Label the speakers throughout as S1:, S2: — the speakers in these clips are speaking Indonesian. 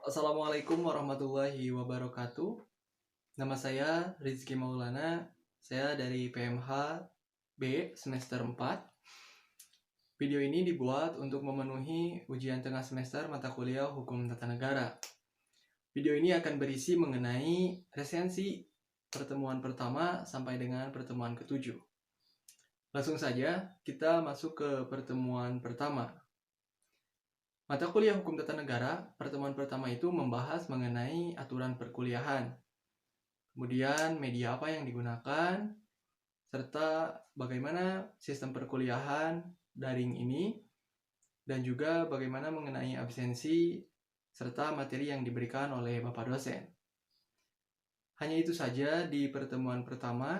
S1: Assalamualaikum warahmatullahi wabarakatuh. Nama saya Rizky Maulana. Saya dari PMH B semester 4. Video ini dibuat untuk memenuhi ujian tengah semester mata kuliah Hukum Tata Negara. Video ini akan berisi mengenai resensi pertemuan pertama sampai dengan pertemuan ke-7. Langsung saja kita masuk ke pertemuan pertama. Mata kuliah Hukum Tata Negara, pertemuan pertama itu membahas mengenai aturan perkuliahan. Kemudian media apa yang digunakan, serta bagaimana sistem perkuliahan daring ini, dan juga bagaimana mengenai absensi, serta materi yang diberikan oleh Bapak dosen. Hanya itu saja di pertemuan pertama.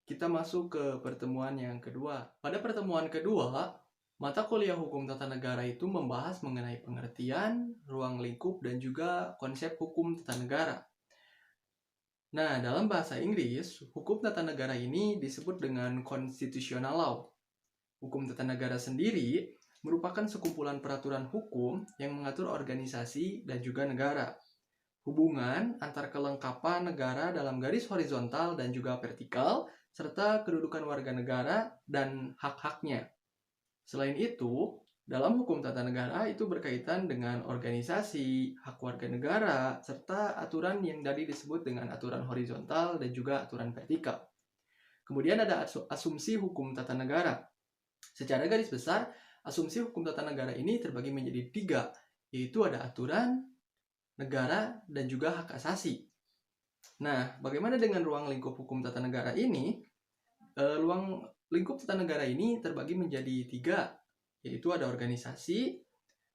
S1: Kita masuk ke pertemuan yang kedua. Pada pertemuan kedua, mata kuliah Hukum Tata Negara itu membahas mengenai pengertian, ruang lingkup, dan juga konsep hukum tata negara. Nah, dalam bahasa Inggris, hukum tata negara ini disebut dengan constitutional law. Hukum tata negara sendiri merupakan sekumpulan peraturan hukum yang mengatur organisasi dan juga negara. Hubungan antar kelengkapan negara dalam garis horizontal dan juga vertikal, serta kedudukan warga negara dan hak-haknya. Selain itu, dalam hukum tata negara itu berkaitan dengan organisasi, hak warga negara, serta aturan yang tadi disebut dengan aturan horizontal dan juga aturan vertikal. Kemudian ada asumsi hukum tata negara. Secara garis besar, asumsi hukum tata negara ini terbagi menjadi 3, yaitu ada aturan, negara, dan juga hak asasi. Nah, bagaimana dengan ruang lingkup hukum tata negara ini? Ruang lingkup tata negara ini terbagi menjadi 3, yaitu ada organisasi,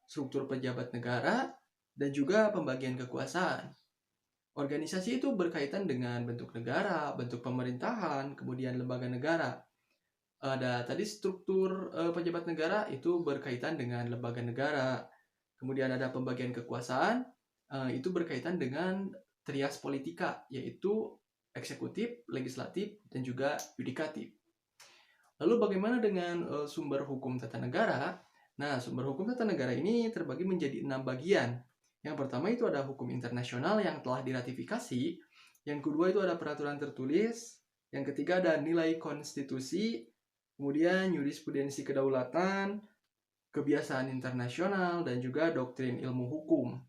S1: struktur pejabat negara, dan juga pembagian kekuasaan. Organisasi itu berkaitan dengan bentuk negara, bentuk pemerintahan, kemudian lembaga negara. Ada tadi struktur pejabat negara itu berkaitan dengan lembaga negara. Kemudian ada pembagian kekuasaan, itu berkaitan dengan trias politika, yaitu eksekutif, legislatif, dan juga yudikatif. Lalu bagaimana dengan sumber hukum tata negara? Nah, sumber hukum tata negara ini terbagi menjadi 6 bagian. Yang pertama itu ada hukum internasional yang telah diratifikasi. Yang kedua itu ada peraturan tertulis. Yang ketiga ada nilai konstitusi. Kemudian jurisprudensi kedaulatan, kebiasaan internasional, dan juga doktrin ilmu hukum.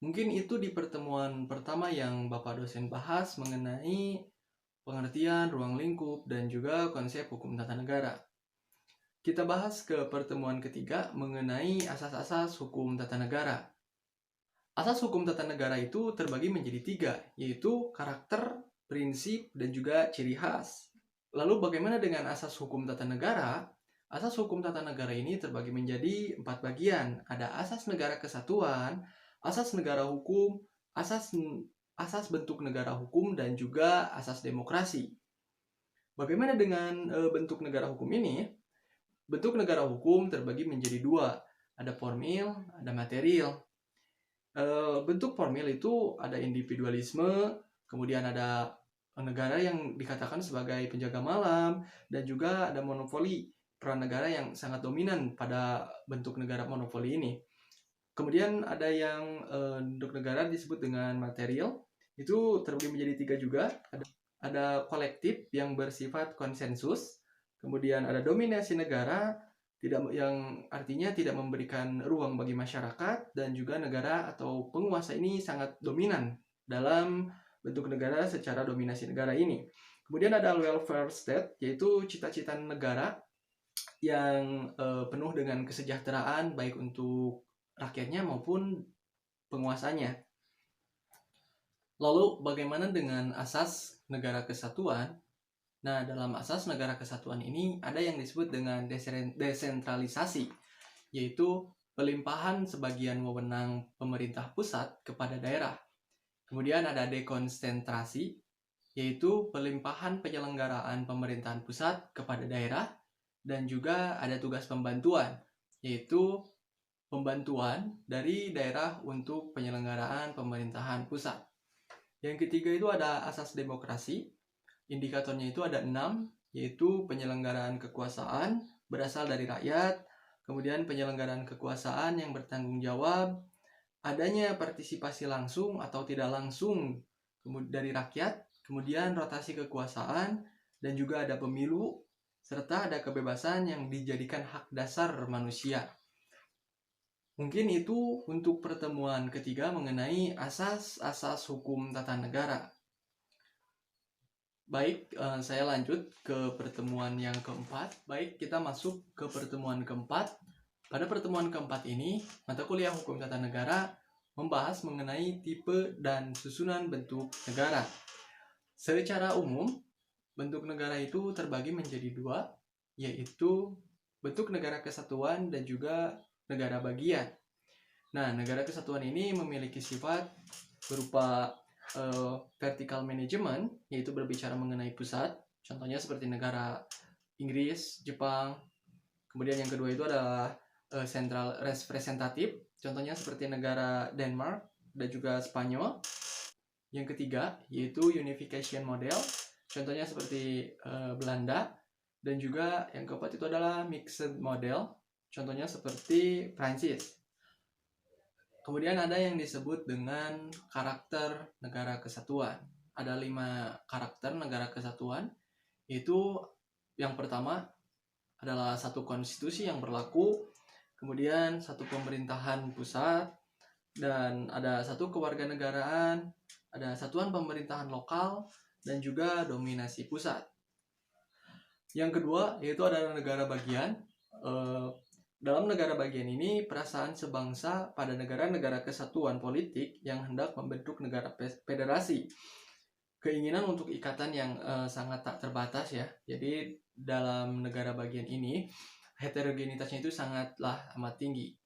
S1: Mungkin itu di pertemuan pertama yang Bapak dosen bahas mengenai pengertian, ruang lingkup, dan juga konsep hukum tata negara. Kita bahas ke pertemuan ketiga mengenai asas-asas hukum tata negara. Asas hukum tata negara itu terbagi menjadi 3, yaitu karakter, prinsip, dan juga ciri khas. Lalu bagaimana dengan asas hukum tata negara? Asas hukum tata negara ini terbagi menjadi 4 bagian. Ada asas negara kesatuan, asas negara hukum, asas bentuk negara hukum, dan juga asas demokrasi. Bagaimana dengan bentuk negara hukum ini? Bentuk negara hukum terbagi menjadi 2, ada formil, ada material. Bentuk formil itu ada individualisme, kemudian ada negara yang dikatakan sebagai penjaga malam, dan juga ada monopoli, peran negara yang sangat dominan pada bentuk negara monopoli ini. Kemudian ada yang bentuk negara disebut dengan material, itu terbagi menjadi 3 juga. Ada kolektif yang bersifat konsensus, kemudian ada dominasi negara, yang artinya tidak memberikan ruang bagi masyarakat, dan juga negara atau penguasa ini sangat dominan dalam bentuk negara secara dominasi negara ini. Kemudian ada welfare state, yaitu cita-cita negara yang penuh dengan kesejahteraan baik untuk rakyatnya maupun penguasanya. Lalu bagaimana dengan asas negara kesatuan? Nah, dalam asas negara kesatuan ini ada yang disebut dengan desentralisasi, yaitu pelimpahan sebagian wewenang pemerintah pusat kepada daerah. Kemudian ada dekonsentrasi, yaitu pelimpahan penyelenggaraan pemerintahan pusat kepada daerah. Dan juga ada tugas pembantuan, yaitu pembantuan dari daerah untuk penyelenggaraan pemerintahan pusat. Yang ketiga itu ada asas demokrasi. Indikatornya itu ada 6, yaitu penyelenggaraan kekuasaan berasal dari rakyat, kemudian penyelenggaraan kekuasaan yang bertanggung jawab, adanya partisipasi langsung atau tidak langsung dari rakyat, kemudian rotasi kekuasaan, dan juga ada pemilu, serta ada kebebasan yang dijadikan hak dasar manusia. Mungkin itu untuk pertemuan ketiga mengenai asas-asas hukum tata negara. Baik, saya lanjut ke pertemuan yang keempat. Baik, kita masuk ke pertemuan keempat. Pada pertemuan keempat ini, mata kuliah hukum tata negara membahas mengenai tipe dan susunan bentuk negara. Secara umum, bentuk negara itu terbagi menjadi dua, yaitu bentuk negara kesatuan dan juga negara bagian. Nah, negara kesatuan ini memiliki sifat berupa vertical management, yaitu berbicara mengenai pusat. Contohnya seperti negara Inggris, Jepang. Kemudian yang kedua itu adalah central representative, contohnya seperti negara Denmark dan juga Spanyol. Yang ketiga yaitu unification model, contohnya seperti Belanda. Dan juga yang keempat itu adalah mixed model, contohnya seperti Prancis. Kemudian ada yang disebut dengan karakter negara kesatuan. Ada 5 karakter negara kesatuan, yaitu yang pertama adalah satu konstitusi yang berlaku, kemudian satu pemerintahan pusat, dan ada satu kewarganegaraan, ada satuan pemerintahan lokal, dan juga dominasi pusat. Yang kedua yaitu adalah negara bagian. Dalam negara bagian ini, perasaan sebangsa pada negara-negara kesatuan politik yang hendak membentuk negara federasi. Keinginan untuk ikatan yang sangat tak terbatas ya. Jadi dalam negara bagian ini, heterogenitasnya itu sangatlah amat tinggi.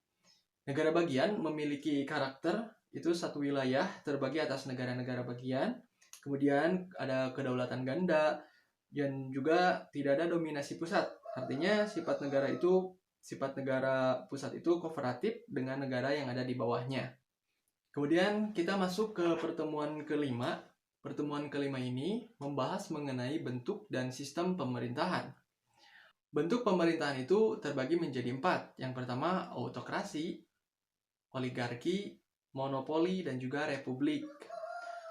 S1: Negara bagian memiliki karakter, itu satu wilayah terbagi atas negara-negara bagian. Kemudian ada kedaulatan ganda, dan juga tidak ada dominasi pusat. Artinya sifat negara pusat itu kooperatif dengan negara yang ada di bawahnya. Kemudian kita masuk ke pertemuan kelima. Pertemuan kelima ini membahas mengenai bentuk dan sistem pemerintahan. Bentuk pemerintahan itu terbagi menjadi 4. Yang pertama autokrasi, oligarki, monopoli, dan juga republik.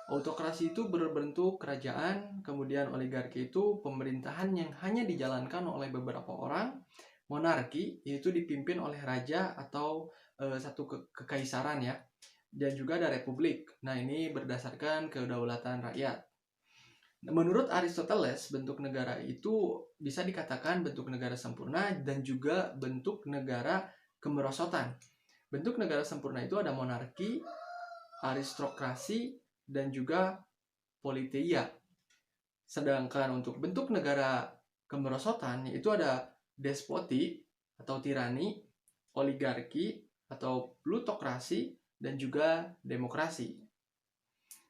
S1: Autokrasi itu berbentuk kerajaan, kemudian oligarki itu pemerintahan yang hanya dijalankan oleh beberapa orang. Monarki yaitu dipimpin oleh raja atau satu kekaisaran ya. Dan juga ada republik. Nah, ini berdasarkan kedaulatan rakyat. Menurut Aristoteles, bentuk negara itu bisa dikatakan bentuk negara sempurna dan juga bentuk negara kemerosotan. Bentuk negara sempurna itu ada monarki, aristokrasi, dan juga politeia. Sedangkan untuk bentuk negara kemerosotan yaitu ada despoti atau tirani, oligarki atau plutokrasi, dan juga demokrasi.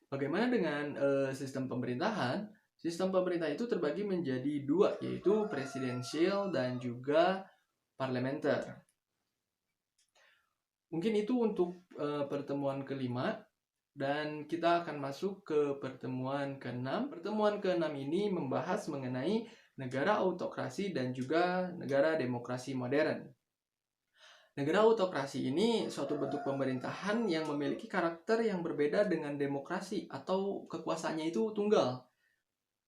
S1: Bagaimana dengan sistem pemerintahan? Sistem pemerintah itu terbagi menjadi 2, yaitu presidensial dan juga parlementer. Mungkin itu untuk pertemuan kelima. Dan kita akan masuk ke pertemuan ke-6. Pertemuan ke-6 ini membahas mengenai negara autokrasi dan juga negara demokrasi modern. Negara autokrasi ini suatu bentuk pemerintahan yang memiliki karakter yang berbeda dengan demokrasi atau kekuasaannya itu tunggal.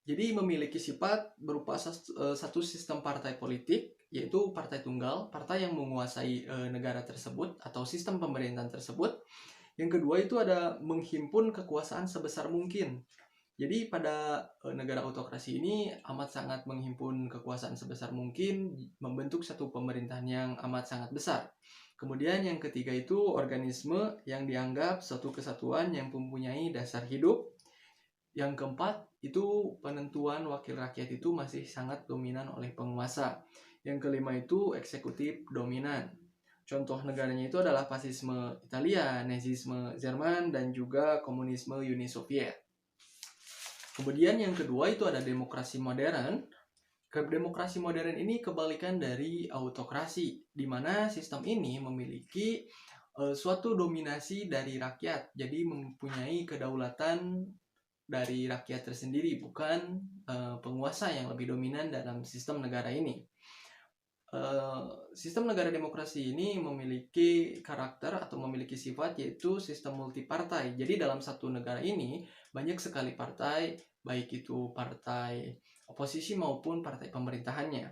S1: Jadi memiliki sifat berupa satu sistem partai politik, yaitu partai tunggal, partai yang menguasai negara tersebut atau sistem pemerintahan tersebut. Yang kedua itu ada menghimpun kekuasaan sebesar mungkin. Jadi pada negara autokrasi ini amat sangat menghimpun kekuasaan sebesar mungkin, membentuk satu pemerintahan yang amat sangat besar. Kemudian yang ketiga itu organisme yang dianggap suatu kesatuan yang mempunyai dasar hidup. Yang keempat itu penentuan wakil rakyat itu masih sangat dominan oleh penguasa. Yang kelima itu eksekutif dominan. Contoh negaranya itu adalah fasisme Italia, nazisme Jerman, dan juga komunisme Uni Soviet. Kemudian yang kedua itu ada demokrasi modern. Demokrasi modern ini kebalikan dari autokrasi, di mana sistem ini memiliki suatu dominasi dari rakyat, jadi mempunyai kedaulatan dari rakyat tersendiri, bukan penguasa yang lebih dominan dalam sistem negara ini. Sistem negara demokrasi ini memiliki karakter atau memiliki sifat yaitu sistem multipartai. Jadi dalam satu negara ini banyak sekali partai, baik itu partai oposisi maupun partai pemerintahannya.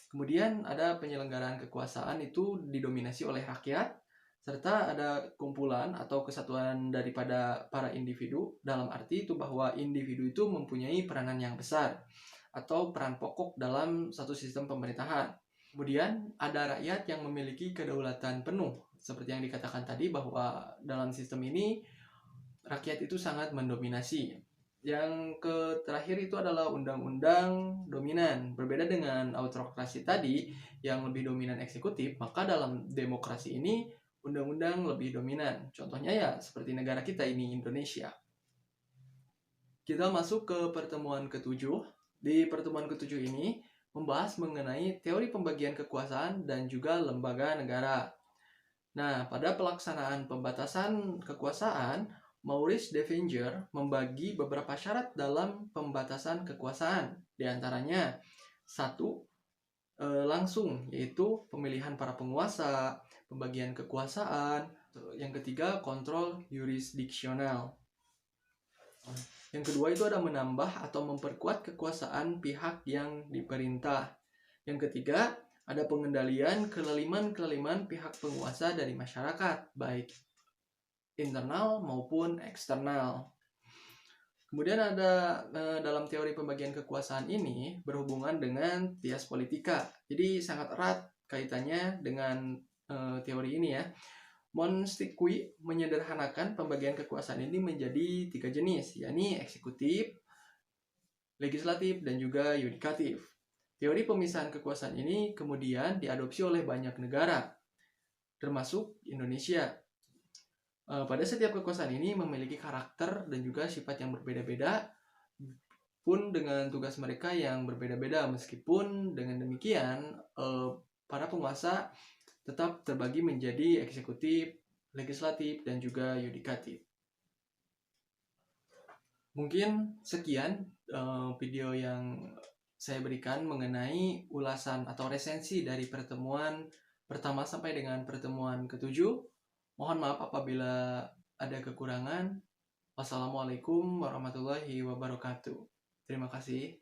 S1: Kemudian ada penyelenggaraan kekuasaan itu didominasi oleh rakyat, serta ada kumpulan atau kesatuan daripada para individu, dalam arti itu bahwa individu itu mempunyai peranan yang besar atau peran pokok dalam satu sistem pemerintahan. Kemudian ada rakyat yang memiliki kedaulatan penuh, seperti yang dikatakan tadi bahwa dalam sistem ini rakyat itu sangat mendominasi. Yang terakhir itu adalah undang-undang dominan. Berbeda dengan autokrasi tadi yang lebih dominan eksekutif, maka dalam demokrasi ini undang-undang lebih dominan. Contohnya ya seperti negara kita ini, Indonesia. Kita masuk ke pertemuan ke-7. Di pertemuan ke-7 ini membahas mengenai teori pembagian kekuasaan dan juga lembaga negara. Nah, pada pelaksanaan pembatasan kekuasaan, Maurice Devenger membagi beberapa syarat dalam pembatasan kekuasaan. Di antaranya, 1. Langsung, yaitu pemilihan para penguasa, pembagian kekuasaan. Yang ketiga, kontrol yurisdiksional. Yang kedua itu ada menambah atau memperkuat kekuasaan pihak yang diperintah. Yang ketiga, ada pengendalian kelaliman-kelaliman pihak penguasa dari masyarakat, baik internal maupun eksternal. Kemudian ada dalam teori pembagian kekuasaan ini berhubungan dengan bias politika. Jadi sangat erat kaitannya dengan teori ini ya. Montesquieu menyederhanakan pembagian kekuasaan ini menjadi 3 jenis, yakni eksekutif, legislatif, dan juga yudikatif. Teori pemisahan kekuasaan ini kemudian diadopsi oleh banyak negara, termasuk Indonesia. Pada setiap kekuasaan ini memiliki karakter dan juga sifat yang berbeda-beda, pun dengan tugas mereka yang berbeda-beda. Meskipun dengan demikian, para penguasa tetap terbagi menjadi eksekutif, legislatif, dan juga yudikatif. Mungkin sekian video yang saya berikan mengenai ulasan atau resensi dari pertemuan pertama sampai dengan pertemuan ke-7. Mohon maaf apabila ada kekurangan. Wassalamualaikum warahmatullahi wabarakatuh. Terima kasih.